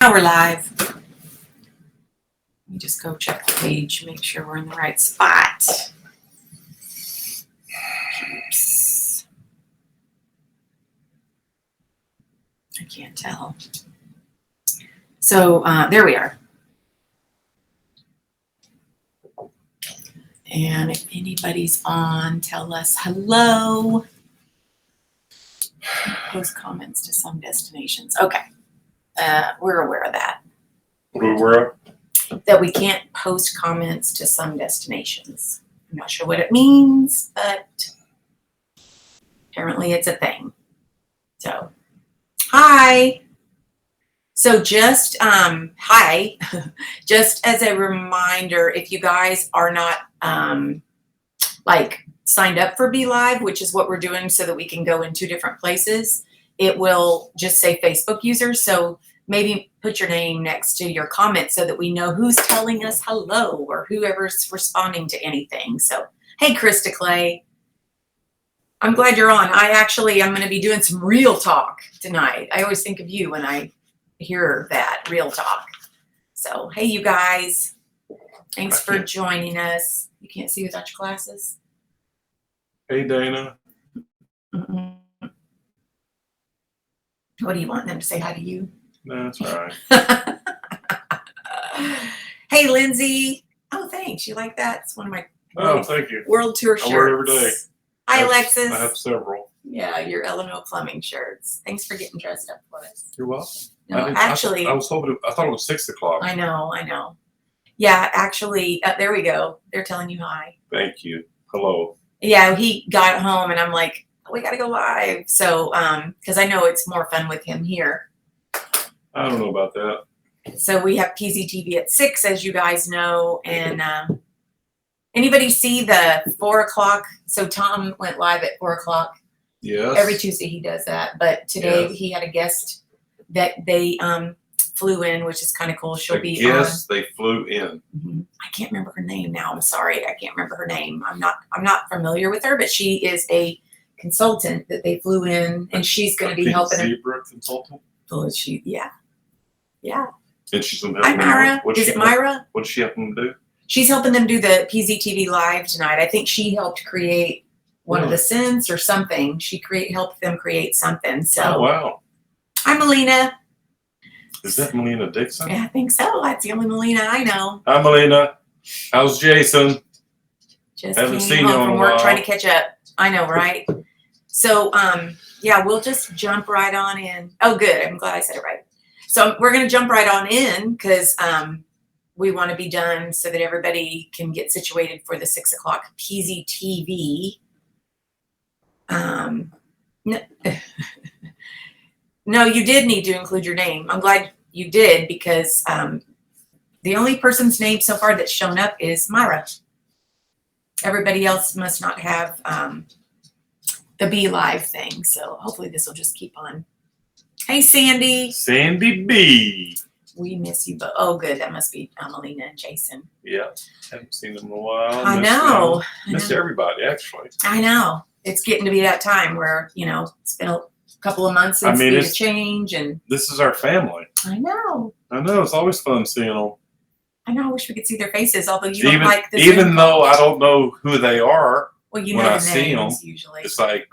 Now we're live. Let me just go check the page, make sure we're in the right spot. Oops. I can't tell. So there we are. And if anybody's on, tell us hello. Post comments to some destinations. Okay. We're aware of that. We're aware of? That we can't post comments to some destinations. I'm not sure what it means, but apparently it's a thing. So, hi. So just, hi. Just as a reminder, if you guys are not, signed up for Be Live, which is what we're doing so that we can go in two different places, it will just say Facebook users. So maybe put your name next to your comment so that we know who's telling us hello or whoever's responding to anything. So, hey, Krista Clay, I'm glad you're on. I'm going to be doing some real talk tonight. I always think of you when I hear that, real talk. So, hey, you guys, thanks for joining us. You can't see without your glasses? Hey, Dana. Mm-mm. What do you want them to say hi to you? No, that's all right. Hey, Lindsay. Oh, thanks. You like that? It's one of my thank you. World Tour shirts. I wear it every day. Hi, Alexis. I have several. Yeah, your Illinois Plumbing shirts. Thanks for getting dressed up for us. You're welcome. No, I thought it was 6 o'clock. I know. Yeah, actually, there we go. They're telling you hi. Thank you. Hello. Yeah, he got home and I'm like, we got to go live. So, because I know it's more fun with him here. I don't know about that. So we have PZTV at 6, as you guys know. And anybody see the 4 o'clock? So Tom went live at 4 o'clock. Yes. Every Tuesday he does that. But today he had a guest that they flew in, which is kind of cool. She'll be on. Yes, they flew in. Mm-hmm. I can't remember her name now. I'm sorry. I can't remember her name. I'm not familiar with her, but she is a consultant that they flew in, and she's going to be helping them. Zebra consultant? Oh, she, yeah. And she's going to Hi, Myra. Is it Myra? What does she help them do? She's helping them do the PZTV live tonight. I think she helped create one of the synths or something. She helped them create something. So. Oh, wow. Hi, Melina. Is that Melina Dixon? Yeah, I think so. That's the only Melina I know. Hi, Melina. How's Jason? Just haven't came seen you home in from a work while. trying to catch up. I know, right? So, yeah, we'll just jump right on in. Oh, good. I'm glad I said it right. So we're going to jump right on in because we want to be done so that everybody can get situated for the 6 o'clock PZTV. No, you did need to include your name. I'm glad you did because the only person's name so far that's shown up is Myra. Everybody else must not have the Be Live thing. So hopefully this will just keep on. Hey, Sandy. Sandy B. We miss you, but oh, good. That must be Melina and Jason. Yeah, haven't seen them in a while. I know. Miss everybody, actually. I know. It's getting to be that time where, it's been a couple of months since we made a change. And this is our family. I know. It's always fun seeing them. I know. I wish we could see their faces, although you don't like this. Even though I don't know who they are. Well, you when know I the see them, usually. It's like,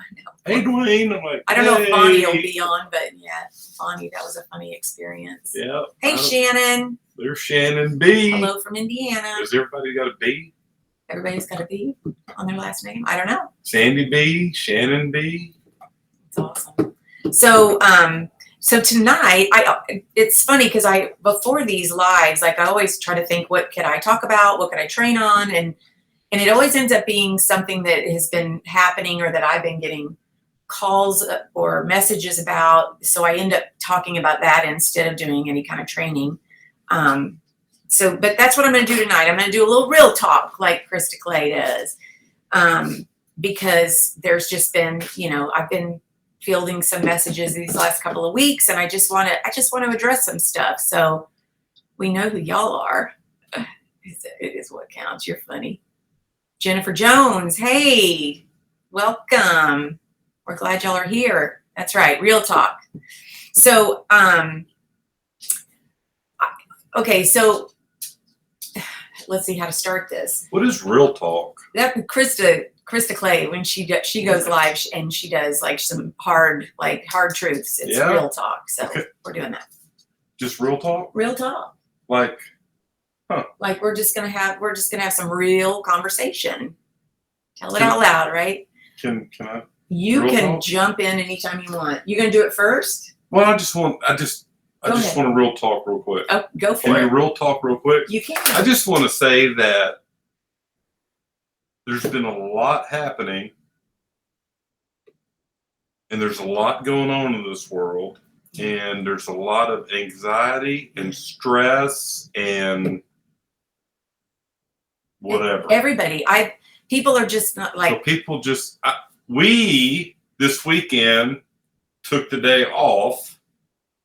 hey, Duane. I'm like, I don't know if Bonnie will be on, but yeah, Bonnie, that was a funny experience. Yeah. Hey, Shannon. There's Shannon B. Hello from Indiana. Has everybody got a B? Everybody's got a B on their last name. I don't know. Sandy B, Shannon B. It's awesome. So, so tonight, it's funny because before these lives, I always try to think, what could I talk about? What could I train on? And it always ends up being something that has been happening or that I've been getting calls or messages about. So I end up talking about that instead of doing any kind of training. But that's what I'm going to do tonight. I'm going to do a little real talk like Krista Clay does. Because there's just been, I've been fielding some messages these last couple of weeks, and I just want to address some stuff. So we know who y'all are. It is what counts. You're funny. Jennifer Jones. Hey, welcome. We're glad y'all are here. That's right. Real talk. So, Okay, so let's see how to start this. What is real talk? That Krista Clay, when she goes live and she does like some hard truths. It's Yeah. real talk. So Okay. we're doing that. Just real talk? Real talk. Like, Like we're just gonna have some real conversation. Tell it Can- out loud, right? can I? You Real can talk? jump in anytime you want. You gonna do it first? Well, I just want Go ahead. to real talk real quick. Oh, go Can for you it. real talk real quick? You can. I just want to say that there's been a lot happening and there's a lot going on in this world, and there's a lot of anxiety and stress and whatever. Everybody. People are just not So like people just, we this weekend took the day off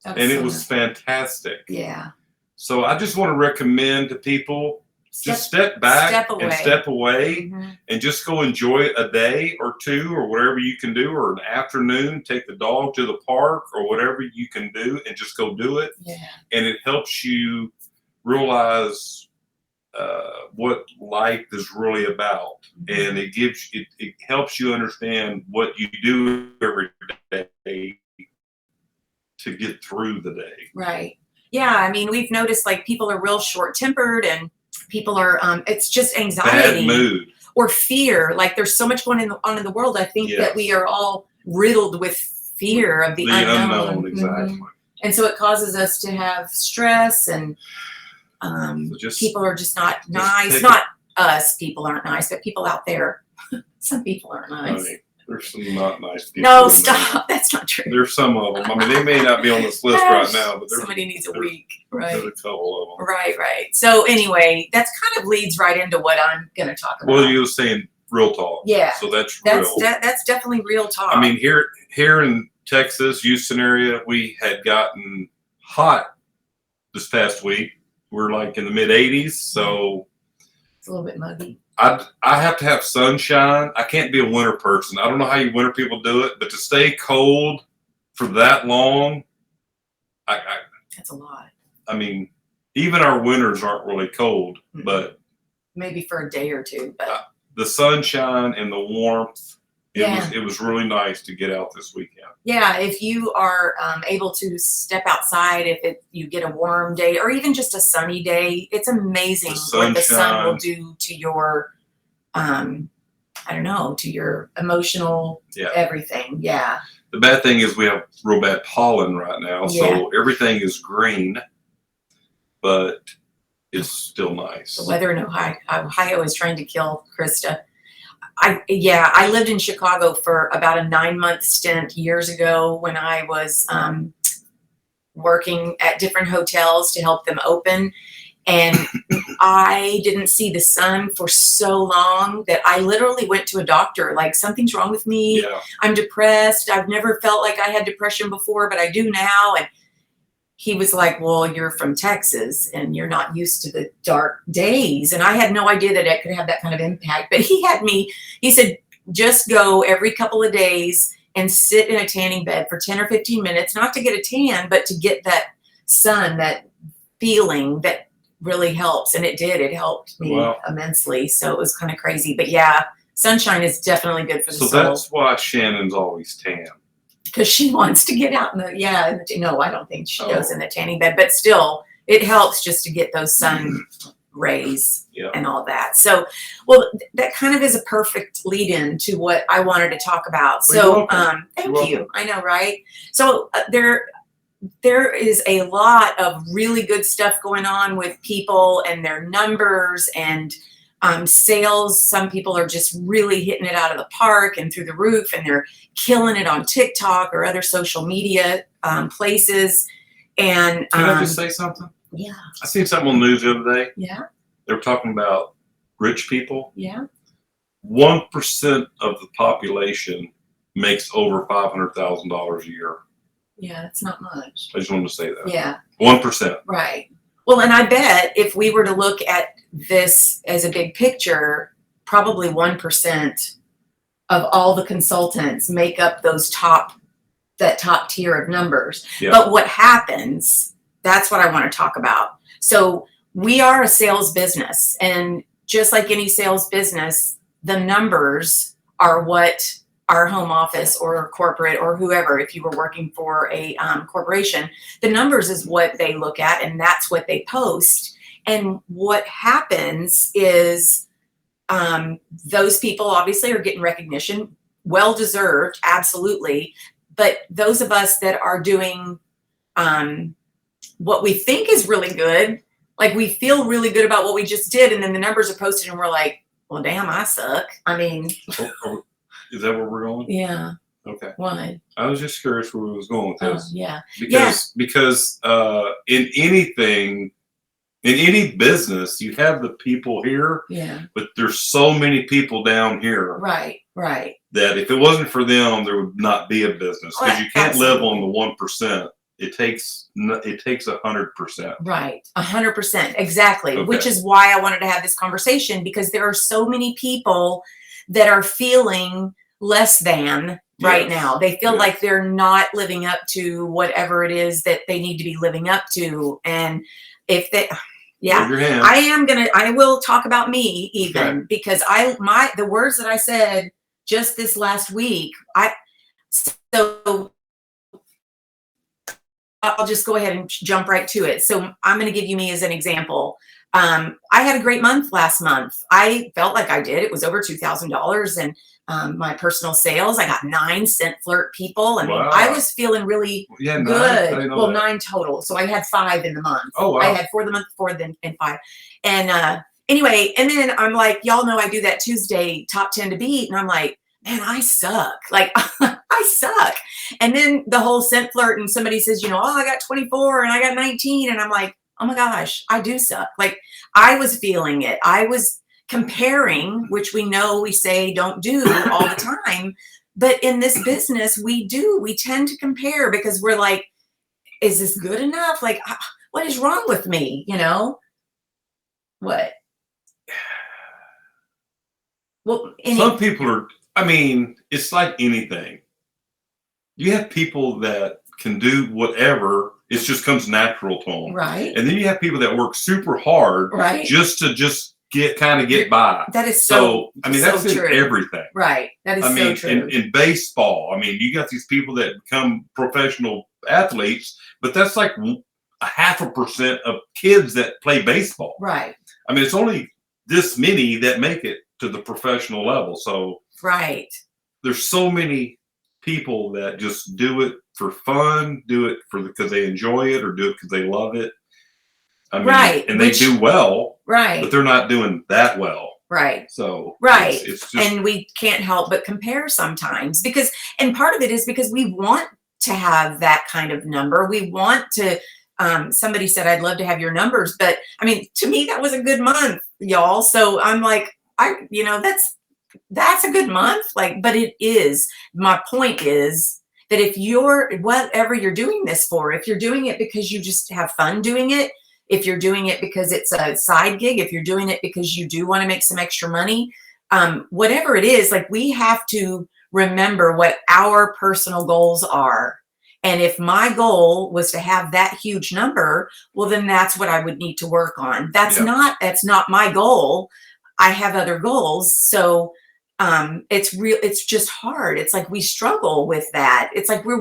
and it was fantastic. yeah. So I just want to recommend to people just step back and step away Mhm. and just go enjoy a day or two or whatever you can do, or an afternoon, take the dog to the park or whatever you can do and just go do it. Yeah. And it helps you realize what life is really about. And it helps you understand what you do every day to get through the day. Right. Yeah. I mean, we've noticed like people are real short tempered and people are, it's just Bad anxiety mood. or fear. Like there's so much going on in the world. I think Yes. that we are all riddled with fear of the unknown. Exactly. Mhm. And so it causes us to have stress and just- people are just not nice. take Not us, people aren't nice, but people out there. Some people aren't nice. Honey, there's some not nice people. No, in there. stop. That's not true. There's some of them. I mean, they may not be on this list right now, but Somebody needs a there's- week. Right. there's a couple of them. Right. So anyway, that's kind of leads right into what I'm going to talk about. Well, you were saying real talk. Yeah. So that's that's real. that's definitely real talk. I mean, here in Texas, Houston area, we had gotten hot this past week. We're like in the mid 80s, so it's a little bit muggy. I have to have sunshine. I can't be a winter person. I don't know how you winter people do it, but to stay cold for that long, That's a lot. I mean, even our winters aren't really cold, Mhm. but Maybe for a day or two, but the sunshine and the warmth, Yeah. it was really nice to get out this weekend. yeah, if you are able to step outside, if you get a warm day or even just a sunny day, it's amazing what the sun will do to your, I don't know, to your emotional everything. Yeah. The bad thing is we have real bad pollen right now, so everything is green, but it's still nice. The weather in Ohio is trying to kill Krista. I lived in Chicago for about a 9-month stint years ago when I was working at different hotels to help them open. And I didn't see the sun for so long that I literally went to a doctor, like something's wrong with me. Yeah. I'm depressed. I've never felt like I had depression before, but I do now. And he was like, well, you're from Texas and you're not used to the dark days. And I had no idea that it could have that kind of impact. But he said, just go every couple of days and sit in a tanning bed for 10 or 15 minutes, not to get a tan, but to get that sun, that feeling that really helps. And it did. It helped me immensely. So it was kind of crazy. But yeah, sunshine is definitely good for the soul. So that's why Shannon's always tan. Because she wants to get out in the, no, I don't think she goes in the tanning bed, but still it helps just to get those sun rays and all that. So, well, that kind of is a perfect lead in to what I wanted to talk about. So, thank you. I know, right? So there is a lot of really good stuff going on with people and their numbers and sales. Some people are just really hitting it out of the park and through the roof, and they're killing it on TikTok or other social media places. And can I just say something? Yeah. I seen something on the news the other day. Yeah. They were talking about rich people. Yeah. 1% of the population makes over $500,000 a year. Yeah, it's not much. I just wanted to say that. Yeah. 1%. Right. Well, and I bet if we were to look at this as a big picture, probably 1% of all the consultants make up that top tier of numbers. Yeah. But what happens That's what I want to talk about. So we are a sales business, and just like any sales business, the numbers are what our home office or corporate or whoever, if you were working for a corporation, the numbers is what they look at, and that's what they post. And what happens is those people obviously are getting recognition, well deserved, absolutely. But those of us that are doing what we think is really good, like we feel really good about what we just did, and then the numbers are posted, and we're like, well, damn, I suck. I mean, is that where we're going? Yeah. Okay. Why? I was just curious where we was going with this. Yeah. Because in anything, in any business, you have the people here. Yeah. But there's so many people down here. Right. Right. That if it wasn't for them, there would not be a business, because you can't live on the 1%. It takes 100%. Right. 100%. Exactly. Okay. Which is why I wanted to have this conversation, because there are so many people that are feeling less than right now. They feel like they're not living up to whatever it is that they need to be living up to. And if they, I will talk about me even, because the words that I said just this last week, so I'll just go ahead and jump right to it. So I'm going to give you me as an example. I had a great month last month. I felt like I did. It was over $2,000, and my personal sales, I got 9 Scent Flirt people. I mean, I was feeling really good. Well, 9 total. So I had 5 in the month. Oh, wow. I had 4 the month before, then and 5. And anyway, and then I'm like, y'all know I do that Tuesday top 10 to beat, and I'm like, man, I suck. Like, I suck. And then the whole Scent Flirt, and somebody says, oh, I got 24 and I got 19. And I'm like, oh my gosh, I do suck. Like, I was feeling it. I was comparing, which we say don't do all the time. But in this business, we tend to compare, because we're like, is this good enough? Like, what is wrong with me? What? Well, some people are, I mean, it's like anything. You have people that can do whatever. It just comes natural to them. Right. And then you have people that work super hard just to get by. That is so I mean, that's true. In everything. Right. That is so true. In baseball, I mean, you got these people that become professional athletes, but that's like 0.5% of kids that play baseball. Right. I mean, it's only this many that make it to the professional level. So there's so many people that just do it for fun, do it because they enjoy it, or do it because they love it. I mean, and they do well, but they're not doing that well. Right. So it's just, and we can't help but compare sometimes, and part of it is because we want to have that kind of number. We want to, somebody said, I'd love to have your numbers, but I mean, to me, that was a good month, y'all. So I'm like, that's a good month. Like, but it is, my point is that if whatever you're doing this for, if you're doing it because you just have fun doing it, if you're doing it because it's a side gig, if you're doing it because you do want to make some extra money, whatever it is, like, we have to remember what our personal goals are. And if my goal was to have that huge number, well, then that's what I would need to work on. That's not my goal. I have other goals. So it's just hard. It's like we struggle with that. It's like we're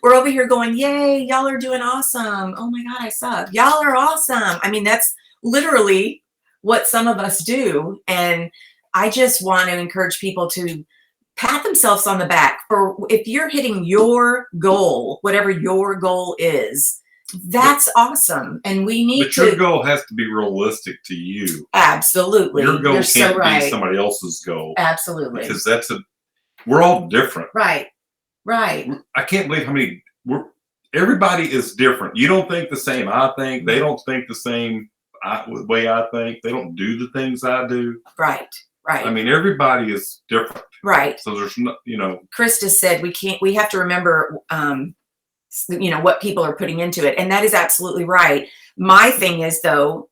over here going, yay, y'all are doing awesome. Oh my God, I suck. Y'all are awesome. I mean, that's literally what some of us do. And I just want to encourage people to pat themselves on the back for if you're hitting your goal, whatever your goal is. That's awesome. And we need But your goal has to be realistic to you. Absolutely. Your goal can't be somebody else's goal. Absolutely. Because we're all different. Right. Right. I can't believe how many, everybody is different. You don't think the same I think. They don't think the same way I think. They don't do the things I do. Right. Right. I mean, everybody is different. Right. So there's Krista said we have to remember, what people are putting into it. And that is absolutely right. My thing is, though,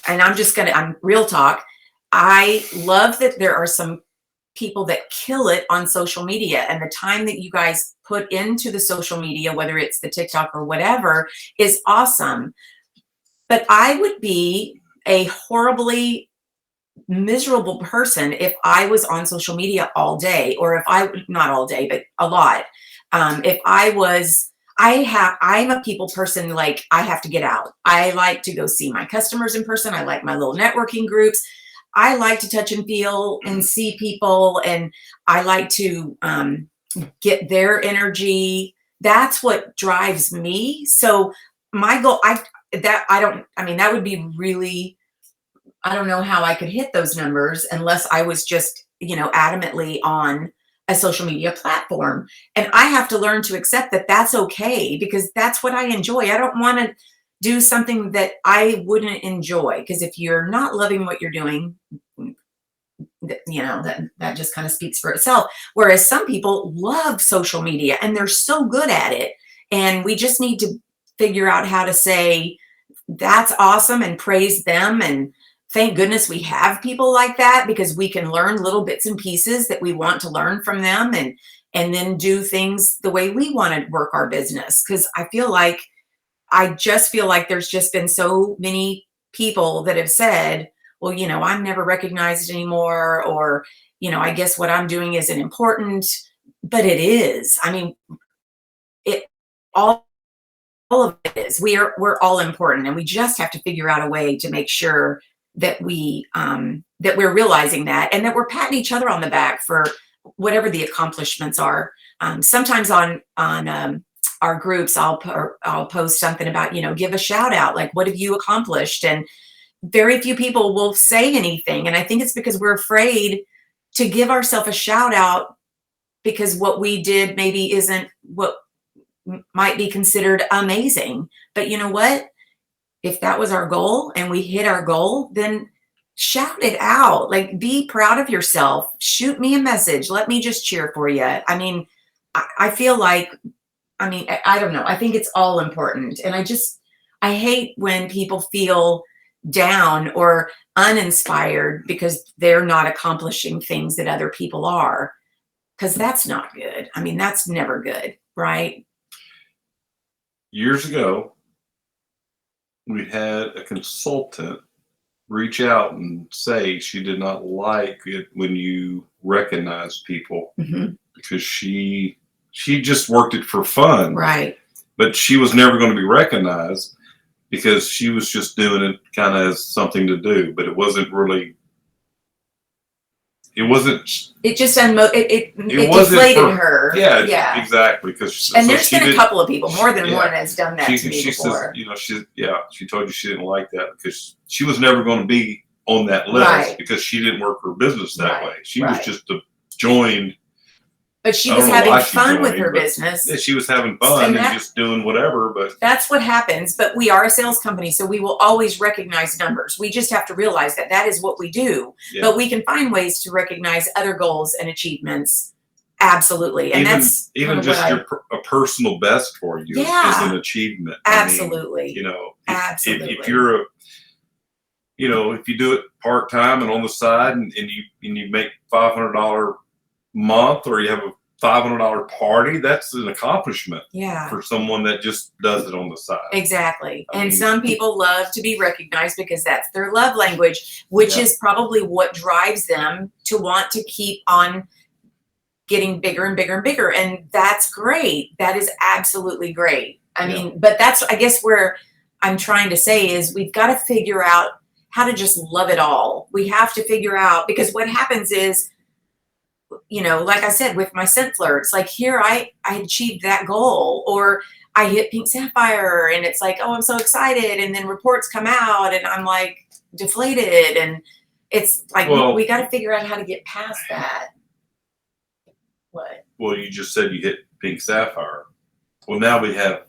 and I'm real talk. I love that there are some people that kill it on social media, and the time that you guys put into the social media, whether it's the TikTok or whatever, is awesome. But I would be a horribly miserable person if I was on social media all day, or if I, not all day, but a lot. If I was, I'm a people person. Like, I have to get out. I like to go see my customers in person. I like my little networking groups. I like to touch and feel and see people, and I like to get their energy. That's what drives me. So my goal, that would be really, I don't know how I could hit those numbers unless I was just, adamantly on a social media platform. And I have to learn to accept that that's okay, because that's what I enjoy. I don't want to do something that I wouldn't enjoy, because if you're not loving what you're doing, that just kind of speaks for itself. Whereas some people love social media and they're so good at it. And we just need to figure out how to say, that's awesome, and praise them. And thank goodness we have people like that, because we can learn little bits and pieces that we want to learn from them, and then do things the way we want to work our business. Because I just feel like there's just been so many people that have said, well, I'm never recognized anymore, or, I guess what I'm doing isn't important. But it is. I mean, it all of it is. We're all important, and we just have to figure out a way to make sure that we're realizing that, and that we're patting each other on the back for whatever the accomplishments are. Sometimes on our groups, I'll post something about, give a shout out, like, what have you accomplished? And very few people will say anything. And I think it's because we're afraid to give ourselves a shout out, because what we did maybe isn't what might be considered amazing. But you know what? If that was our goal and we hit our goal, then shout it out. Like, be proud of yourself. Shoot me a message. Let me just cheer for you. I mean, I feel like, I don't know. I think it's all important. And I hate when people feel down or uninspired because they're not accomplishing things that other people are, because that's not good. I mean, that's never good, right? Years ago, we had a consultant reach out and say she did not like it when you recognize people, because she just worked it for fun. Right. But she was never going to be recognized, because she was just doing it kind of as something to do, but it wasn't really. It wasn't. It just it wasn't deflated her. Yeah, exactly. Because there's been a couple of people, more than one, has done that to me before. Says, she told you she didn't like that because she was never going to be on that list, because she didn't work her business that way. She was just joined. But she was having fun with her business. Yeah, she was having fun and just doing whatever. But that's what happens. But we are a sales company, so we will always recognize numbers. We just have to realize that that is what we do. Yeah. But we can find ways to recognize other goals and achievements. Absolutely. And that's even just a personal best for you is an achievement. Absolutely. Absolutely. If you're if you do it part-time and on the side, and you make $500 month, or you have a $500 party, that's an accomplishment for someone that just does it on the side. Exactly. And some people love to be recognized because that's their love language, which is probably what drives them to want to keep on getting bigger and bigger and bigger. And that's great. That is absolutely great. I mean, but that's, I guess, where I'm trying to say is we've got to figure out how to just love it all. We have to figure out, because what happens is, like I said, with my scent flirts, like, here I achieved that goal, or I hit pink sapphire, and it's like, oh, I'm so excited. And then reports come out and I'm like deflated. And it's like, we got to figure out how to get past that. What? Well, you just said you hit pink sapphire. Well, now we have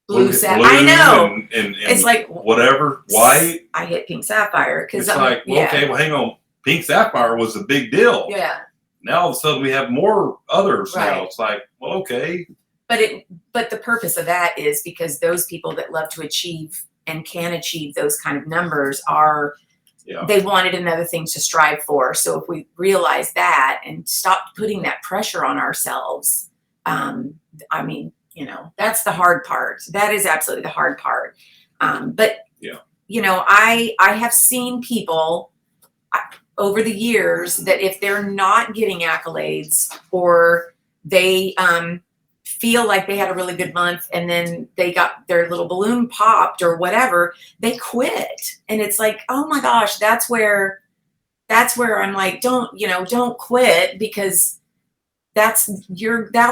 blue sapphire. I know. And it's like whatever, white. I hit pink sapphire because it's okay, well, hang on. Pink sapphire was a big deal. Yeah. Now all of a sudden we have more others now. It's like, well, okay. But the purpose of that is because those people that love to achieve and can achieve those kind of numbers they wanted another thing to strive for. So if we realize that and stop putting that pressure on ourselves, I mean, that's the hard part. That is absolutely the hard part. But Yeah. I have seen people over the years that if they're not getting accolades, or they feel like they had a really good month and then they got their little balloon popped or whatever, they quit. And it's like, oh my gosh, that's where I'm like, don't quit, because that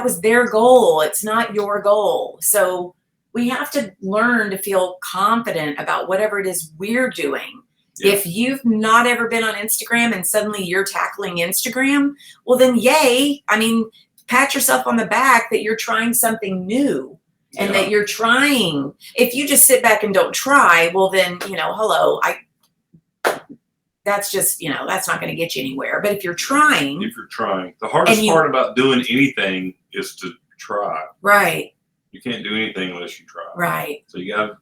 was their goal. It's not your goal. So we have to learn to feel confident about whatever it is we're doing. Yeah. If you've not ever been on Instagram and suddenly you're tackling Instagram, well then yay. I mean, pat yourself on the back that you're trying something new, and that you're trying. If you just sit back and don't try, well then, hello, that's just, that's not going to get you anywhere. But if you're trying. The hardest part about doing anything is to try. Right. You can't do anything unless you try. Right. So you got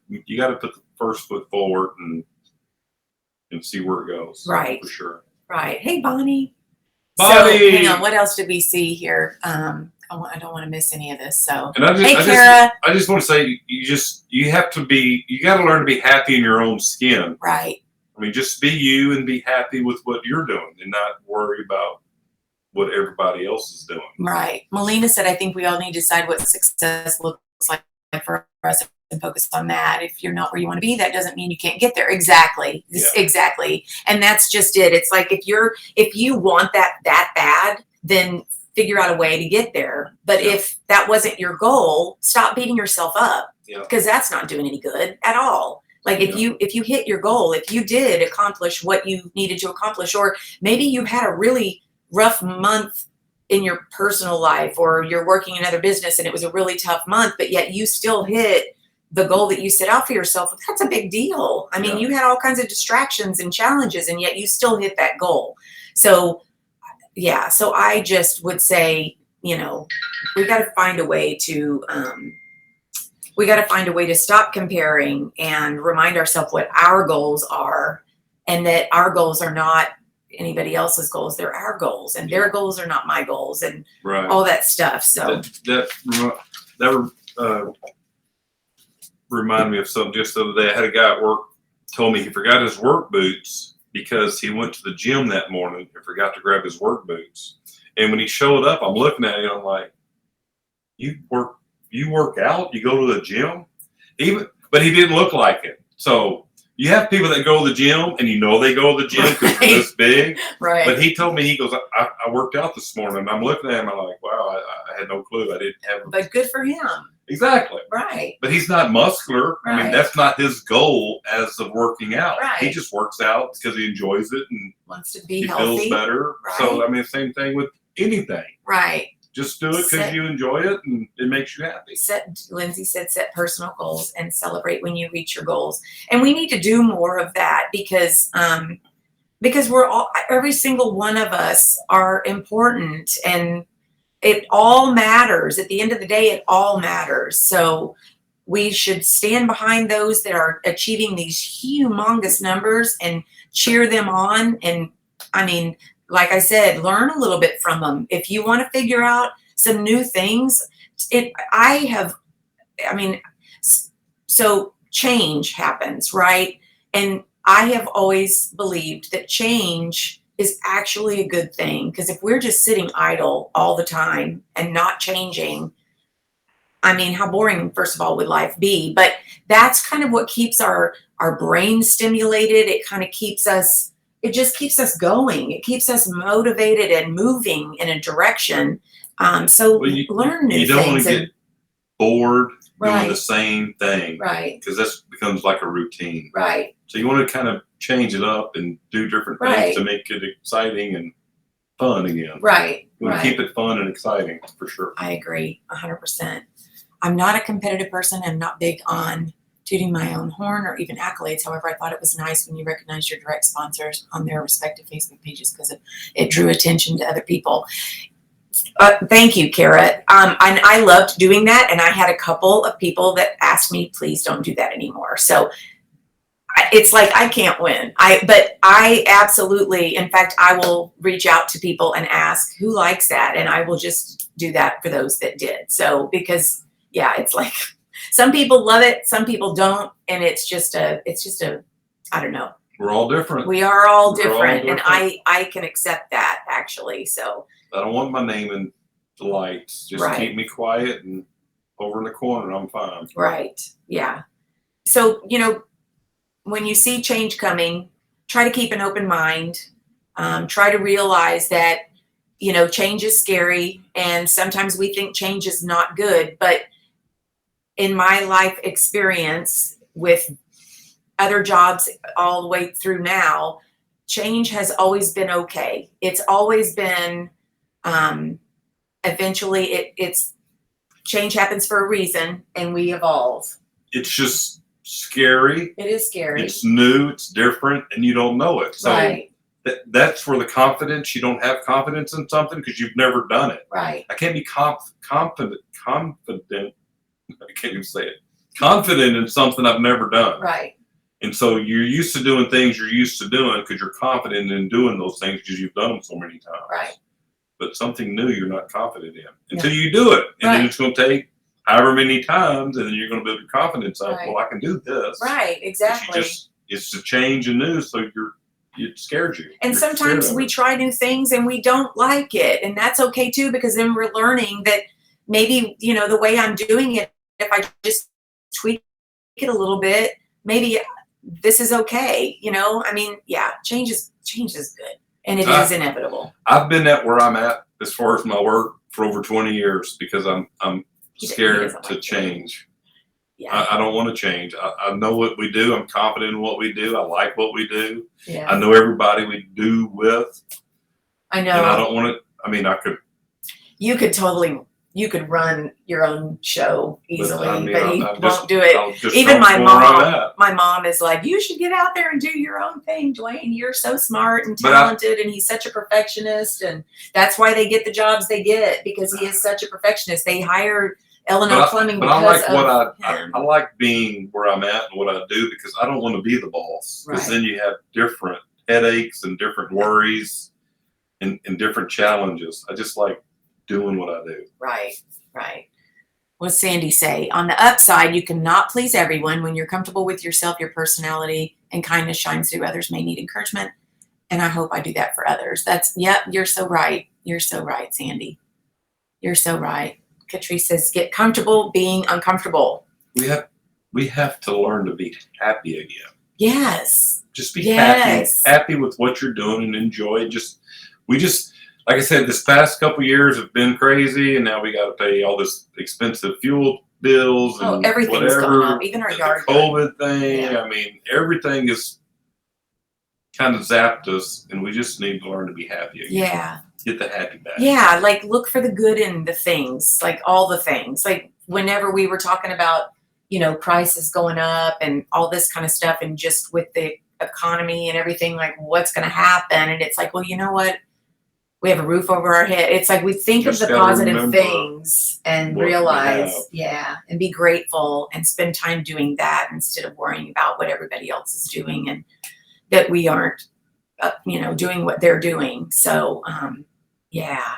to put the first foot forward and see where it goes. Right. For sure. Right. Hey, Bonnie. Bonnie. So, hang on. What else did we see here? I don't want to miss any of this. So, and hey, Kara. I just want to say, you got to learn to be happy in your own skin. Right. I mean, just be you and be happy with what you're doing and not worry about what everybody else is doing. Right. Melina said, I think we all need to decide what success looks like for us and focus on that. If you're not where you want to be, that doesn't mean you can't get there. Exactly. Yeah. Exactly. And that's just it. It's like, if you want that bad, then figure out a way to get there. But if that wasn't your goal, stop beating yourself up, because that's not doing any good at all. Like if you hit your goal, if you did accomplish what you needed to accomplish, or maybe you had a really rough month in your personal life, or you're working another business and it was a really tough month, but yet you still hit the goal that you set out for yourself, that's a big deal. I mean, you had all kinds of distractions and challenges, and yet you still hit that goal. So so I just would say, we got to find a way to stop comparing and remind ourselves what our goals are, and that our goals are not anybody else's goals. They're our goals, and their goals are not my goals, and all that stuff. So that reminded me of something just the other day. I had a guy at work told me he forgot his work boots because he went to the gym that morning and forgot to grab his work boots. And when he showed up, I'm looking at him, I'm like, you work out, you go to the gym? But he didn't look like it. So you have people that go to the gym and they go to the gym because they're this big. Right. But he told me, he goes, I worked out this morning. And I'm looking at him, I'm like, wow, I had no clue. I didn't have. But good for him. Exactly. Right. But he's not muscular. Right. I mean, that's not his goal as of working out. Right. He just works out because he enjoys it and wants to be healthy. Feels better. Right. So, I mean, same thing with anything. Right. Just do it because you enjoy it and it makes you happy. Lindsay said, set personal goals and celebrate when you reach your goals. And we need to do more of that, because every single one of us are important, and it all matters. At the end of the day, it all matters. So we should stand behind those that are achieving these humongous numbers and cheer them on. And I mean, like I said, learn a little bit from them. If you want to figure out some new things, so change happens, right? And I have always believed that change is actually a good thing, because if we're just sitting idle all the time and not changing, I mean, how boring, first of all, would life be? But that's kind of what keeps our brain stimulated. It kind of keeps us, it just keeps us going. It keeps us motivated and moving in a direction. So learn new things. You don't want to get bored doing Right. the same thing. Right. Because this becomes like a routine. Right. So you want to kind of change it up and do different Right. things to make it exciting and fun again. Right. You want Right. to keep it fun and exciting, for sure. I agree 100%. I'm not a competitive person. I'm not big on tooting my own horn or even accolades. However, I thought it was nice when you recognized your direct sponsors on their respective Facebook pages, because it drew attention to other people. Thank you, Kara. And I loved doing that. And I had a couple of people that asked me, please don't do that anymore. So it's like I can't win. But I absolutely, in fact, I will reach out to people and ask who likes that, and I will just do that for those that did. So because yeah, it's like some people love it, some people don't, and it's just a I don't know. We're all different. We are all We're all different, and different. I can accept that actually. So I don't want my name in the lights. Just Right. keep me quiet and over in the corner. I'm fine. right, yeah. So when you see change coming, try to keep an open mind. Try to realize that, change is scary. And sometimes we think change is not good. But in my life experience with other jobs all the way through now, change has always been okay. It's always been, eventually, it's change happens for a reason and we evolve. It's just scary. It is scary. It's new. It's different, and you don't know it. So Right, that's where the confidence. You don't have confidence in something because you've never done it. right, I can't be confident. I can't even say it. Confident in something I've never done. right. And so you're used to doing things you're used to doing because you're confident in doing those things because you've done them so many times. Right. But something new you're not confident in until you do it. And then Right. it's going to take however many times, and then you're going to build your confidence up. Right. Well, I can do this. Right, But exactly. it's a change and new, so it scares you. And You're sometimes scared of we it. try new things and we don't like it. And that's okay too, because then we're learning that maybe, the way I'm doing it, if I just tweak it a little bit, maybe this is okay. I mean, yeah, change is good. And it is inevitable. I've been at where I'm at as far as my work for over 20 years because I'm He scared doesn't to like change. Yeah. I don't want to change. I know what we do. I'm confident in what we do. I like what we do. Yeah. I know everybody we do with. I know. And I don't want to. I mean, I could. You could run your own show easily, but he I'm won't do it. I'll just Even my comfortable where I'm at. my mom is like, you should get out there and do your own thing, Duane. You're so smart and But talented, and he's such a perfectionist, and that's why they get the jobs they get, because he is such a perfectionist. They hired Eleanor Plumbing But I because like of what him. I like being where I'm at and what I do because I don't want to be the boss. Because Right. then you have different headaches and different worries and different challenges. I just like doing what I do. Right, right. What does Sandy say? On the upside, you cannot please everyone. When you're comfortable with yourself, your personality and kindness shines through. Others may need encouragement, and I hope I do that for others. You're so right. You're so right, Sandy. You're so right. Catrice says, get comfortable being uncomfortable. We have to learn to be happy again. Yes. Just be Yes. happy with what you're doing and enjoy. We just like I said, this past couple years have been crazy, and now we got to pay all this expensive fuel bills and everything's whatever. going up, even our the yard. COVID thing. Yeah. I mean, everything is kind of zapped us, and we just need to learn to be happy again. Yeah. Get the happy back. Yeah, like look for the good in the things, like all the things. Like whenever we were talking about, prices going up and all this kind of stuff, and just with the economy and everything, like what's going to happen. And it's like, well, you know what? We have a roof over our head. It's like we think Just of the gotta positive remember things and what we realize, have. and be grateful and spend time doing that instead of worrying about what everybody else is doing and that we aren't, doing what they're doing. So, yeah,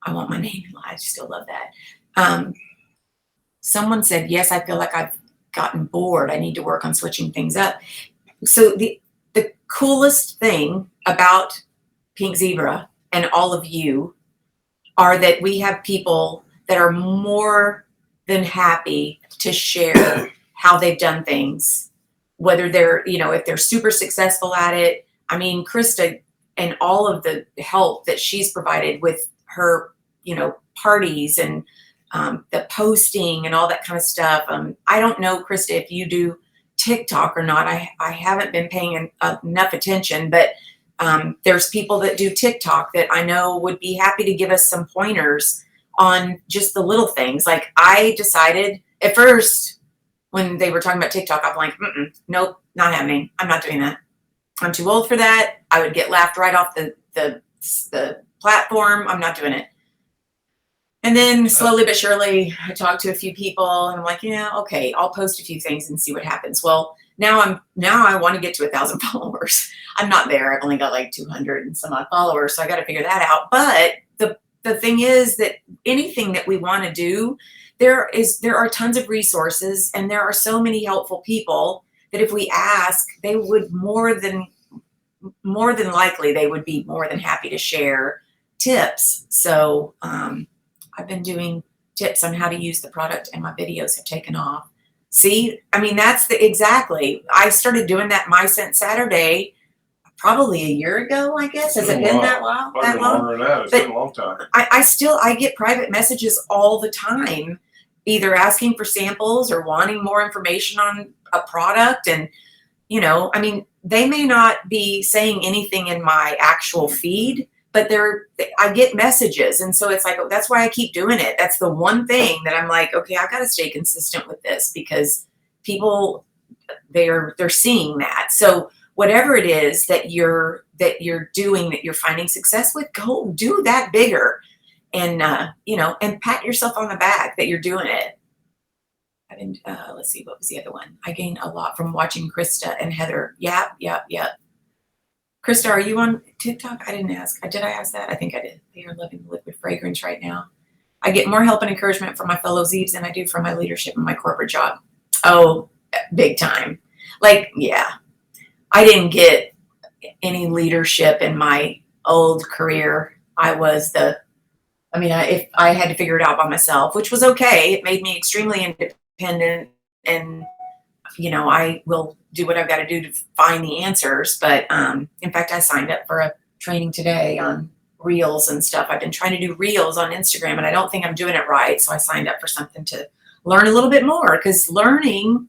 I want my name in live. I still love that. Someone said, yes, I feel like I've gotten bored. I need to work on switching things up. So the coolest thing about Pink Zebra and all of you are that we have people that are more than happy to share how they've done things, whether they're, if they're super successful at it. I mean, Krista and all of the help that she's provided with her, parties and the posting and all that kind of stuff. I don't know, Krista, if you do TikTok or not. I haven't been paying enough attention, but there's people that do TikTok that I know would be happy to give us some pointers on just the little things. Like I decided at first when they were talking about TikTok, I'm like, nope, not happening. I'm not doing that. I'm too old for that. I would get laughed right off the platform. I'm not doing it. And then slowly but surely, I talked to a few people and I'm like, okay, I'll post a few things and see what happens. Well, now I want to get to 1,000 followers. I'm not there. I've only got like 200 and some odd followers, so I got to figure that out. But the thing is that anything that we want to do, there are tons of resources, and there are so many helpful people that if we ask, they would more than likely they would be more than happy to share tips. So I've been doing tips on how to use the product, and my videos have taken off. See, I mean, that's exactly. I started doing that My Scent Saturday probably a year ago, I guess. Has it been that long? That long? It's been a long time. I get private messages all the time, either asking for samples or wanting more information on a product. And, I mean, they may not be saying anything in my actual feed, but I get messages. And so it's like, that's why I keep doing it. That's the one thing that I'm like, okay, I got to stay consistent with this, because people, they're seeing that. So whatever it is that you're doing, that you're finding success with, go do that bigger, and and pat yourself on the back that you're doing it. Let's see, what was the other one? I gained a lot from watching Krista and Heather. Yep. Krista, are you on TikTok? I didn't ask. Did I ask that? I think I did. They are loving the liquid fragrance right now. I get more help and encouragement from my fellow Zeebs than I do from my leadership in my corporate job. Oh, big time. Like, yeah. I didn't get any leadership in my old career. If I had to figure it out by myself, which was okay. It made me extremely independent, and I will do what I've got to do to find the answers. But in fact, I signed up for a training today on reels and stuff. I've been trying to do reels on Instagram, and I don't think I'm doing it right. So I signed up for something to learn a little bit more, because learning,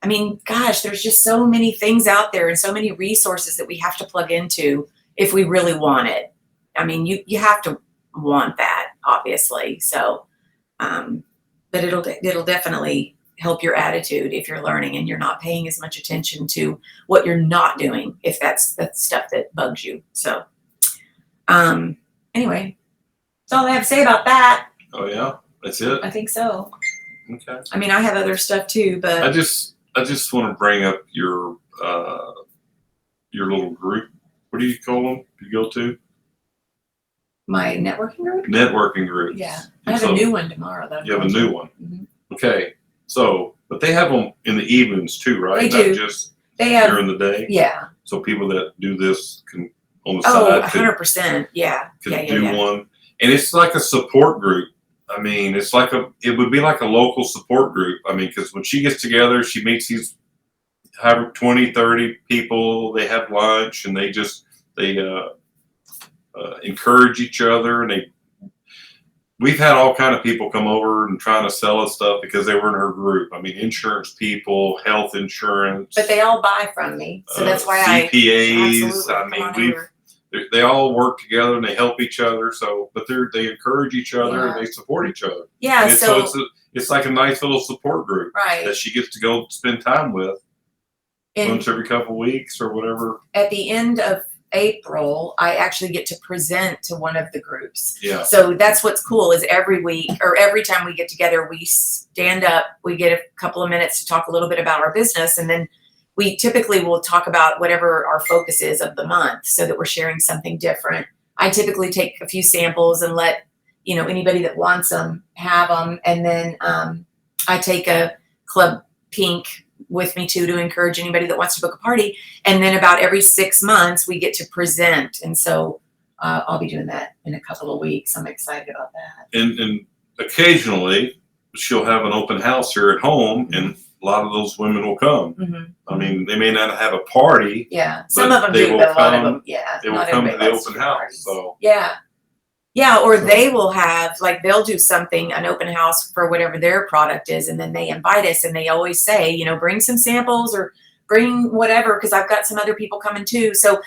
I mean, gosh, there's just so many things out there and so many resources that we have to plug into if we really want it. I mean, you have to want that, obviously. So, but it'll definitely help your attitude if you're learning and you're not paying as much attention to what you're not doing, if that's the stuff that bugs you. So, anyway, that's all I have to say about that. Oh yeah, that's it. I think so. Okay. I mean, I have other stuff too, but I just want to bring up your little group. What do you call them? You go to my networking group. Networking group. Yeah, I have a new one tomorrow, though. You have a new one. Mm-hmm. Okay, so but they have them in the evenings too, right? They do. Not just during the day. Yeah. So people that do this can on the Oh, side. 100%. Yeah. Could do one, and it's like a support group. I mean, it would be like a local support group. I mean, because when she gets together, she meets these 20, 30 people. They have lunch, and they encourage each other. And we've had all kind of people come over and trying to sell us stuff because they were in her group. I mean, insurance people, health insurance. But they all buy from me, so that's why CPAs. They all work together and they help each other. So, but they encourage each other and they support each other. Yeah. So it's like a nice little support group, right, that she gets to go spend time with once every couple of weeks or whatever. At the end of April, I actually get to present to one of the groups. Yeah. So that's what's cool, is every week or every time we get together, we stand up, we get a couple of minutes to talk a little bit about our business, and then we typically will talk about whatever our focus is of the month, so that we're sharing something different. I typically take a few samples and let anybody that wants them have them, and then I take a Club Pink with me too, to encourage anybody that wants to book a party. And then about every 6 months we get to present, and so I'll be doing that in a couple of weeks. I'm excited about that. And occasionally she'll have an open house here at home, and a lot of those women will come. Mm-hmm. I mean, they may not have a party. Yeah, some of them do, but a lot of them, yeah, they will come to the open house. So yeah, or they will have, like, they'll do something, an open house for whatever their product is, and then they invite us, and they always say, bring some samples or bring whatever, because I've got some other people coming too. So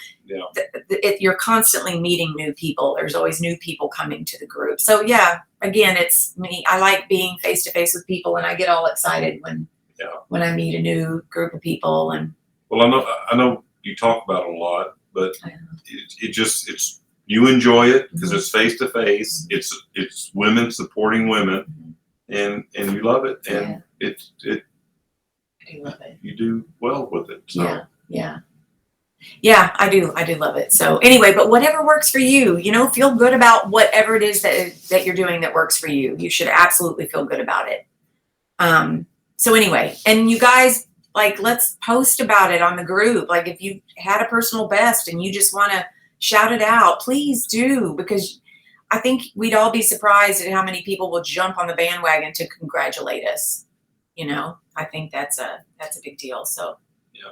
you're constantly meeting new people. There's always new people coming to the group. So yeah, again, it's me. I like being face to face with people, and I get all excited when I meet a new group of people. And well, I know you talk about it a lot, but it's you enjoy it because it's face to face. It's women supporting women, and you love it, and I love it. you do well with it. So. Yeah, I do love it. So anyway, but whatever works for you, feel good about whatever it is that you're doing that works for you. You should absolutely feel good about it. So anyway, and you guys, like, let's post about it on the group. Like, if you had a personal best and you just want to shout it out, please do, because I think we'd all be surprised at how many people will jump on the bandwagon to congratulate us. I think that's a big deal. So, yeah.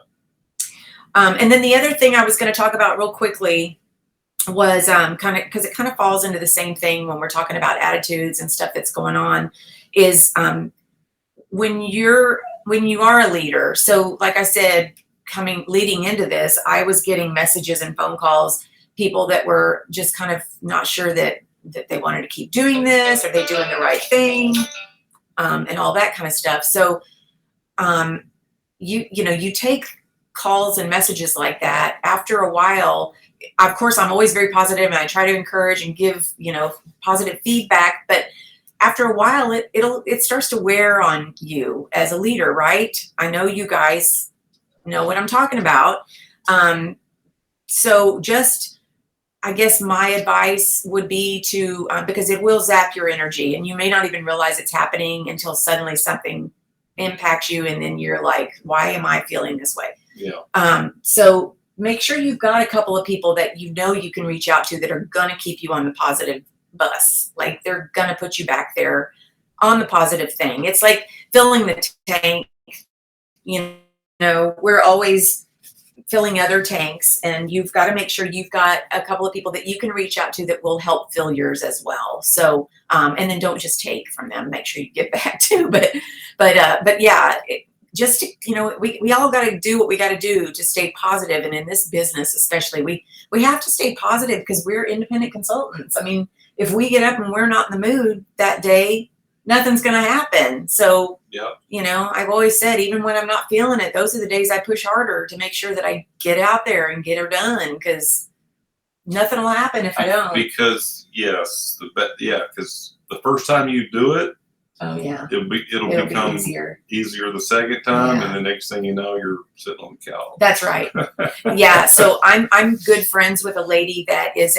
And then the other thing I was going to talk about real quickly was kind of, because it kind of falls into the same thing when we're talking about attitudes and stuff that's going on, is when you are a leader. So like I said, leading into this, I was getting messages and phone calls, people that were just kind of not sure that they wanted to keep doing this, or they doing the right thing, and all that kind of stuff. So you take calls and messages like that. After a while, of course, I'm always very positive and I try to encourage and give, positive feedback, but after a while, it starts to wear on you as a leader, right? I know you guys know what I'm talking about. So just, I guess my advice would be to, because it will zap your energy and you may not even realize it's happening until suddenly something impacts you. And then you're like, why am I feeling this way? Yeah. So make sure you've got a couple of people that you can reach out to that are going to keep you on the positive bus. Like, they're going to put you back there on the positive thing. It's like filling the tank. We're always filling other tanks, and you've got to make sure you've got a couple of people that you can reach out to that will help fill yours as well. So, and then don't just take from them, make sure you get back too. But yeah, we all got to do what we got to do to stay positive. And in this business, especially, we have to stay positive because we're independent consultants. I mean, if we get up and we're not in the mood that day, nothing's going to happen. So, I've always said, even when I'm not feeling it, those are the days I push harder to make sure that I get out there and get her done, because nothing will happen if I don't. Because because the first time you do it, oh yeah, it'll become easier the second time, and the next thing you know, you're sitting on the couch. That's right. Yeah. So I'm good friends with a lady that is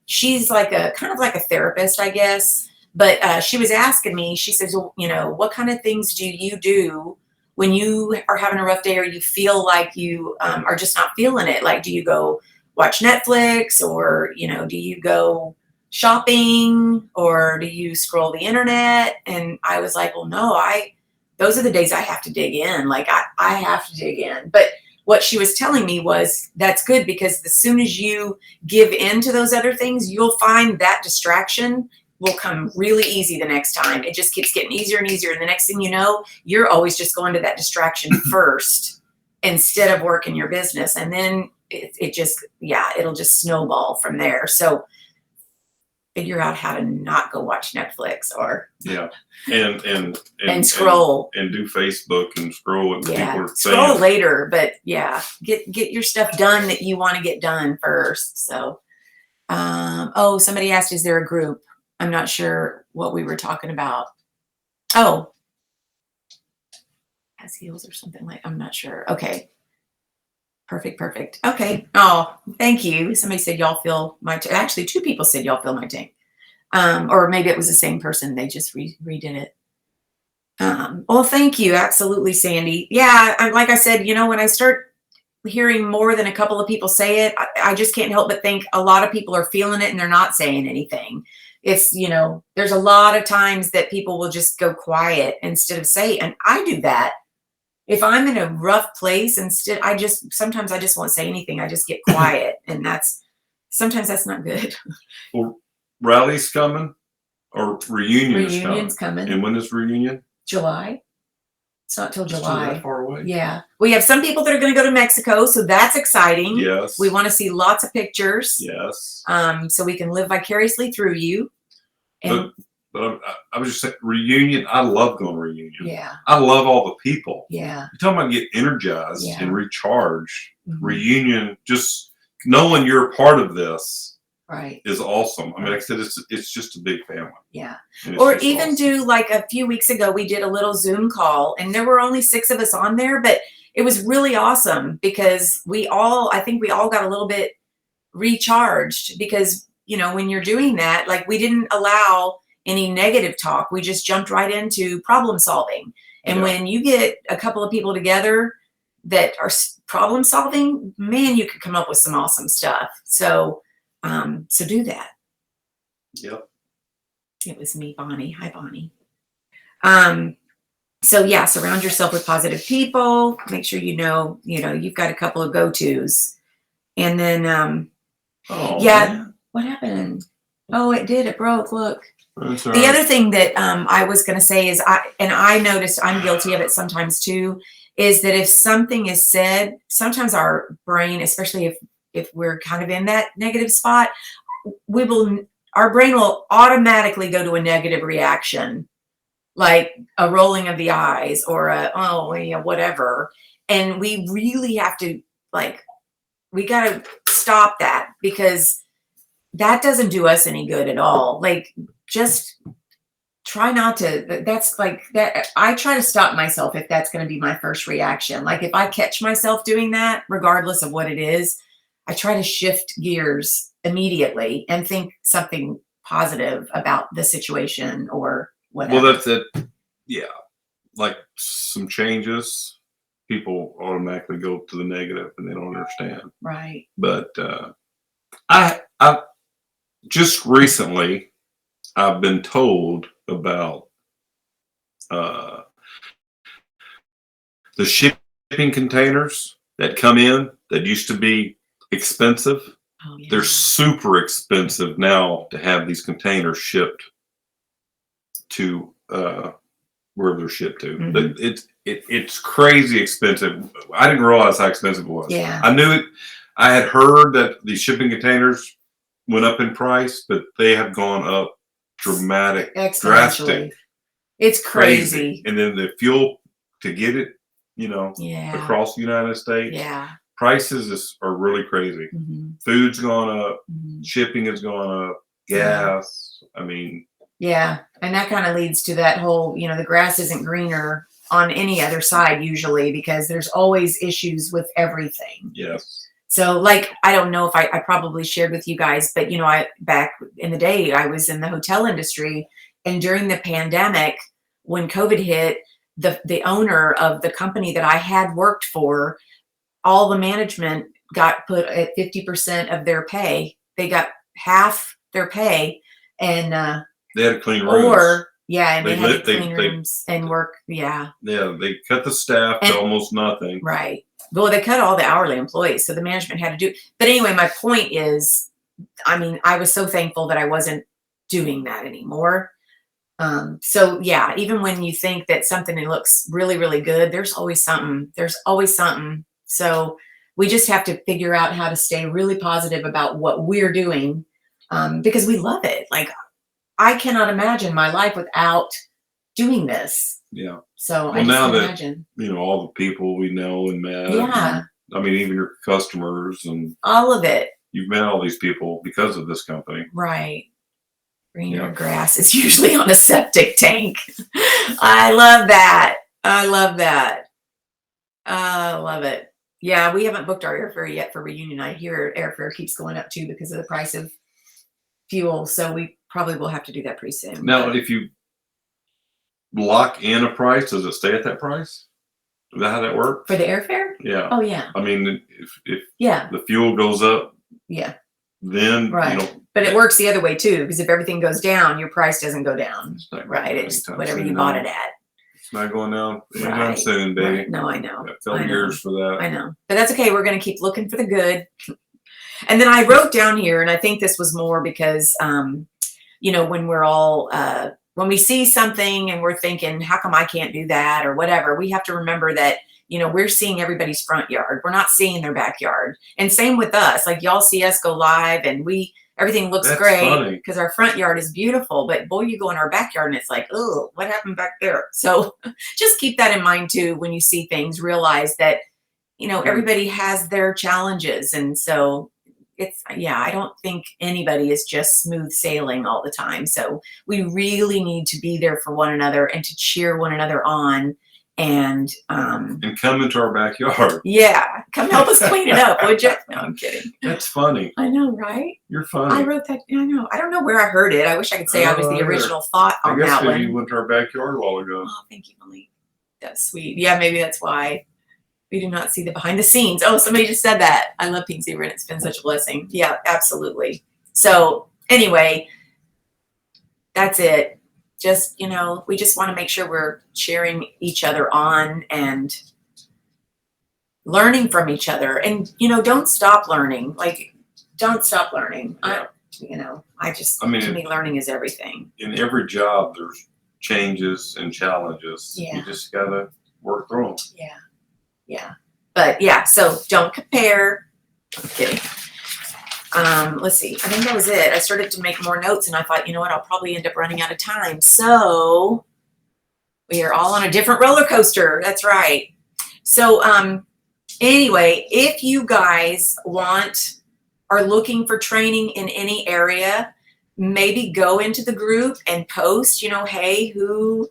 she's like kind of like a therapist, I guess. But she was asking me, she says, well, what kind of things do you do when you are having a rough day, or you feel like you are just not feeling it? Like, do you go watch Netflix, or, do you go shopping, or do you scroll the internet? And I was like, well, no, those are the days I have to dig in. Like, I have to dig in. But what she was telling me was, that's good, because as soon as you give in to those other things, you'll find that distraction will come really easy the next time. It just keeps getting easier and easier. And the next thing you know, you're always just going to that distraction first instead of working your business. And then it'll just snowball from there. So figure out how to not go watch Netflix, or and scroll and do Facebook and scroll what people are saying. Scroll later, but get your stuff done that you want to get done first. So, somebody asked, is there a group? I'm not sure what we were talking about. Oh, has heels or something I'm not sure. Okay. Perfect. Okay. Oh, thank you. Somebody said y'all fill my tank. Actually, 2 people said y'all fill my tank. Or maybe it was the same person. They just redid it. Well, thank you. Absolutely, Sandy. Yeah. Like I said, when I start hearing more than a couple of people say it, I just can't help but think a lot of people are feeling it and they're not saying anything. It's, there's a lot of times that people will just go quiet instead of say, and I do that. If I'm in a rough place, sometimes I just won't say anything. I just get quiet, and sometimes that's not good. Well, rally's coming, or reunion's coming. And when is reunion? July. It's not till July. Still that far away? Yeah. We have some people that are going to go to Mexico, so that's exciting. Yes. We want to see lots of pictures. Yes. So we can live vicariously through you. And But I was just saying, reunion, I love going to reunion. Yeah. I love all the people. Yeah. You're talking about get energized and recharged. Mm-hmm. Reunion, just knowing you're a part of this Right. is awesome. I mean, like I said, it's just a big family. Yeah. And it's Or just even awesome. do like a few weeks ago, we did a little Zoom call and there were only 6 of us on there, but it was really awesome because I think we all got a little bit recharged because, you know, when you're doing that, like we didn't allow any negative talk. We just jumped right into problem solving. And Yeah. when you get a couple of people together that are problem solving, man, you could come up with some awesome stuff. So do that. Yep. It was me, Bonnie. Hi, Bonnie. So yeah, surround yourself with positive people. Make sure you know, you've got a couple of go-tos. And then Oh, yeah, man. what happened? Oh, it did. It broke. Look. That's all The right. other thing that I was going to say is I noticed I'm guilty of it sometimes too, is that if something is said, sometimes our brain, especially if we're kind of in that negative spot, our brain will automatically go to a negative reaction, like a rolling of the eyes or whatever. And we really have to we got to stop that because that doesn't do us any good at all. Like just try not to, that's like that. I try to stop myself if that's going to be my first reaction. Like if I catch myself doing that, regardless of what it is, I try to shift gears immediately and think something positive about the situation or whatever. Well, that's it. Yeah. Like some changes, people automatically go to the negative and they don't understand. Right. But I just recently, I've been told about the shipping containers that come in that used to be expensive. Oh, yeah. They're super expensive now to have these containers shipped to wherever they're shipped to. Mhm. It's crazy expensive. I didn't realize how expensive it was. Yeah. I knew it. I had heard that the shipping containers went up in price, but they have gone up Exponentially. drastic, It's crazy. And then the fuel to get it, Yeah. across the United States, Yeah. prices are really crazy. Mhm. Food's gone up, Mhm. shipping has gone up, gas. I mean, Yeah. And that kind of leads to that whole, the grass isn't greener on any other side usually because there's always issues with everything. yes. So like, I don't know if I probably shared with you guys, but back in the day, I was in the hotel industry, and during the pandemic, when COVID hit, the owner of the company that I had worked for, all the management got put at 50% of their pay. They got half their pay, and they had to clean rooms. And they had to they- clean rooms and work. Yeah. Yeah, they cut the staff to almost nothing. Right. Well, they cut all the hourly employees, so the management had to do. But anyway, my point is, I was so thankful that I wasn't doing that anymore. So yeah, even when you think that something looks really, really good, there's always something. There's always something. So we just have to figure out how to stay really positive about what we're doing, because we love it. Like I cannot imagine my life without doing this. Yeah. So Well, I just now can that imagine. all the people we know and met. Yeah. I mean, even your customers and All of it. you've met all these people because of this company. Right. Greener grass is usually on a septic tank. I love that. I love that. I love it. Yeah, we haven't booked our airfare yet for reunion. I hear airfare keeps going up too because of the price of fuel. So we probably will have to do that pretty soon. Now, if you lock in a price, does it stay at that price? Is that how that works? For the airfare? Yeah. Oh yeah. I mean, if Yeah. the fuel goes up, yeah, then right. But it works the other way too, because if everything goes down, your price doesn't go down. Right. It's whatever you bought it at. It's not going down anytime soon, baby. Right. No, I know. Got 12 years for that. I know. But that's okay. We're going to keep looking for the good. And then I wrote down here, and I think this was more because, when we're all, when we see something and we're thinking, how come I can't do that or whatever, we have to remember that, we're seeing everybody's front yard. We're not seeing their backyard. And same with us. Like y'all see us go live and everything looks great because our front yard is beautiful, but boy, you go in our backyard and it's like, oh, what happened back there? So just keep that in mind too. When you see things, realize that, everybody has their challenges. And so I don't think anybody is just smooth sailing all the time. So we really need to be there for one another and to cheer one another on. And come into our backyard. Yeah, come help us clean it up, would you? No, I'm kidding. That's funny. I know, right? You're funny. I wrote that. I know. I don't know where I heard it. I wish I could say I was the original thought on that one. I guess you went to our backyard a while ago. Oh, thank you, Malik. That's sweet. Yeah, maybe that's why we do not see the behind the scenes. Oh, somebody just said that. I love Pink Zebra, and it's been such a blessing. Yeah, absolutely. So anyway, that's it. Just, we just want to make sure we're cheering each other on and learning from each other. And, don't stop learning. Like, don't stop learning. Yeah. To me, learning is everything. In every job, there's changes and challenges. Yeah. You just got to work through them. Yeah. Yeah. But yeah, so don't compare. I'm kidding. Let's see. I think that was it. I started to make more notes and I thought, you know what, I'll probably end up running out of time. So we are all on a different roller coaster. That's right. So anyway, if you guys are looking for training in any area, maybe go into the group and post, hey, who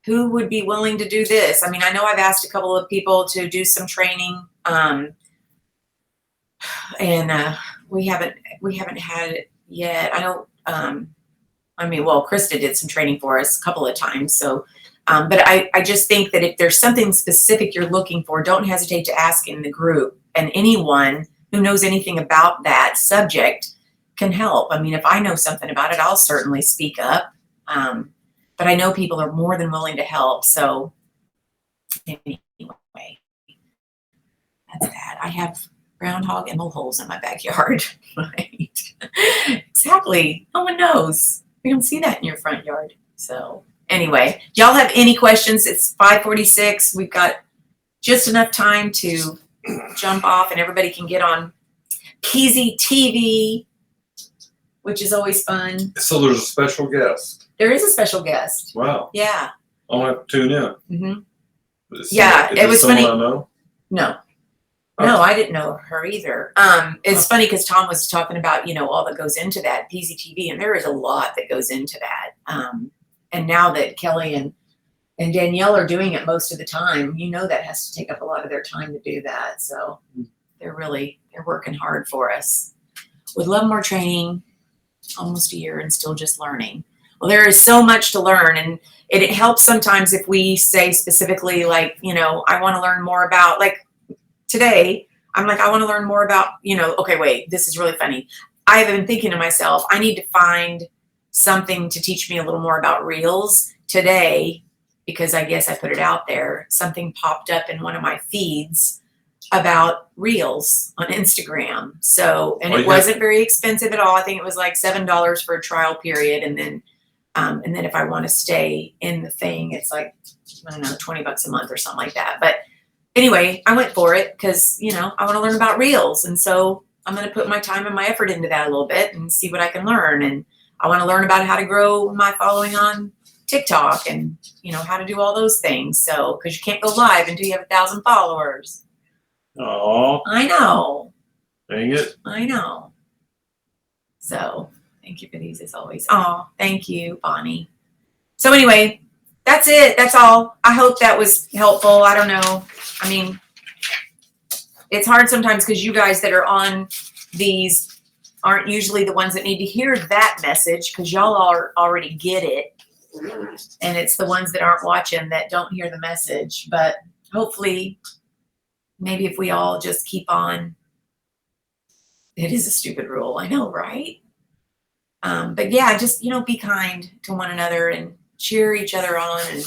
would be willing to do this? I mean, I know I've asked a couple of people to do some training, and we haven't had it yet. I don't. Krista did some training for us a couple of times. So, but I just think that if there's something specific you're looking for, don't hesitate to ask in the group. And anyone who knows anything about that subject can help. I mean, if I know something about it, I'll certainly speak up. But I know people are more than willing to help. So anyway, that's that. I have groundhog and mole holes in my backyard. Right. Exactly. No one knows. We don't see that in your front yard. So anyway, y'all have any questions? It's 5:46. We've got just enough time to jump off and everybody can get on PZTV, which is always fun. So there's a special guest. There is a special guest. Wow. Yeah. I'll have to tune in. Mm-hmm. It was funny. I know? No. No, I didn't know her either. It's funny because Tom was talking about, all that goes into that PZTV, and there is a lot that goes into that. And now that Kelly and Danielle are doing it most of the time, that has to take up a lot of their time to do that. So they're working hard for us. Would love more training, almost a year and still just learning. Well, there is so much to learn, and it helps sometimes if we say specifically, like, I want to learn more about, like today, I'm like, I want to learn more about, okay, wait, this is really funny. I have been thinking to myself, I need to find something to teach me a little more about Reels today, because I guess I put it out there. Something popped up in one of my feeds about Reels on Instagram. So, and it wasn't very expensive at all. I think it was like $7 for a trial period. And then if I want to stay in the thing, it's like, I don't know, $20 a month or something like that. But anyway, I went for it because, I want to learn about Reels. And so I'm going to put my time and my effort into that a little bit and see what I can learn. And I want to learn about how to grow my following on TikTok and, how to do all those things. So, because you can't go live until you have 1,000 followers. Oh, I know. Dang it. I know. So thank you for these as always. Oh, thank you, Bonnie. So anyway, that's it. That's all. I hope that was helpful. I don't know. I mean, it's hard sometimes because you guys that are on these aren't usually the ones that need to hear that message, because y'all already get it. And it's the ones that aren't watching that don't hear the message. But hopefully, maybe if we all just keep on, it is a stupid rule. I know, right? But yeah, just, be kind to one another and cheer each other on and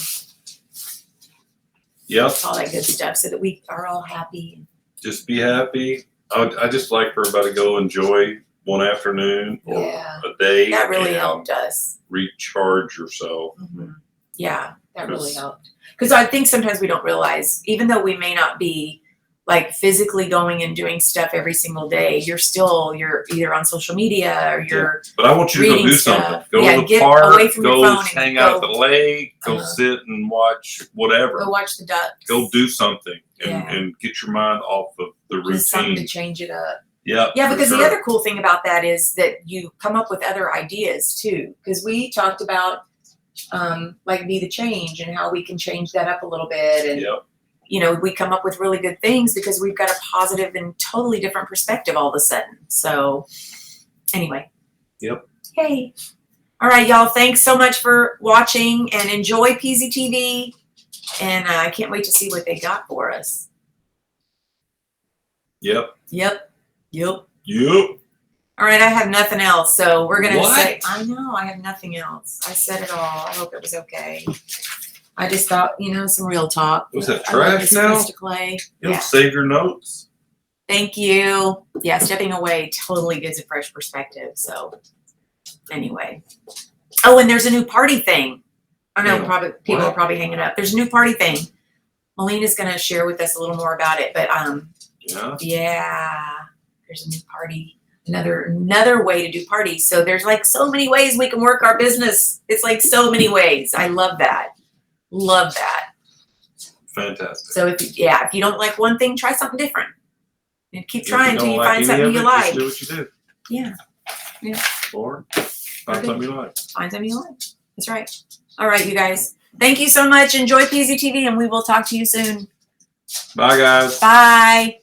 all that good stuff so that we are all happy. Just be happy. I just like for everybody to go enjoy one afternoon or a day. That really helped us. Recharge yourself. Mm-hmm. Yeah, that really helped. Because I think sometimes we don't realize, even though we may not be like physically going and doing stuff every single day, you're either on social media or you're But I want you to go do something. Go to the park, go hang out at the lake, go sit and watch whatever. Go watch the ducks. Go do something and get your mind off of the routine. Just something to change it up. Yeah. Yeah, for because the sure. other cool thing about that is that you come up with other ideas too. Because we talked about like be the change and how we can change that up a little bit. And, Yep. you know, we come up with really good things because we've got a positive and totally different perspective all of a sudden. So anyway. Yep. Hey. All right, y'all. Thanks so much for watching and enjoy PZTV. And I can't wait to see what they got for us. Yep. Yep. Yep. Yep. All right, I have nothing else, so we're gonna What? say. I know I have nothing else. I said it all. I hope it was okay. I just thought, you know, some real talk. Was that I love trash Miss now? Krista Clay. You don't Yeah. save your notes. Thank you. Yeah, stepping away totally gives a fresh perspective. So, anyway. Oh, and there's a new party thing. I know Yeah. probably people What? are probably hanging up. There's a new party thing. Melina's gonna share with us a little more about it, but Yeah. yeah, there's a new party. Another way to do parties. So there's like so many ways we can work our business. It's like so many ways. I love that. Love that. Fantastic. So if you don't like one thing, try something different. And keep If trying until don't you like find any something of you it, like. Just do what you do. Yeah. Yeah. Or find Okay. something you like. Find something you like. That's right. All right, you guys. Thank you so much. Enjoy PZTV and we will talk to you soon. Bye, guys. Bye.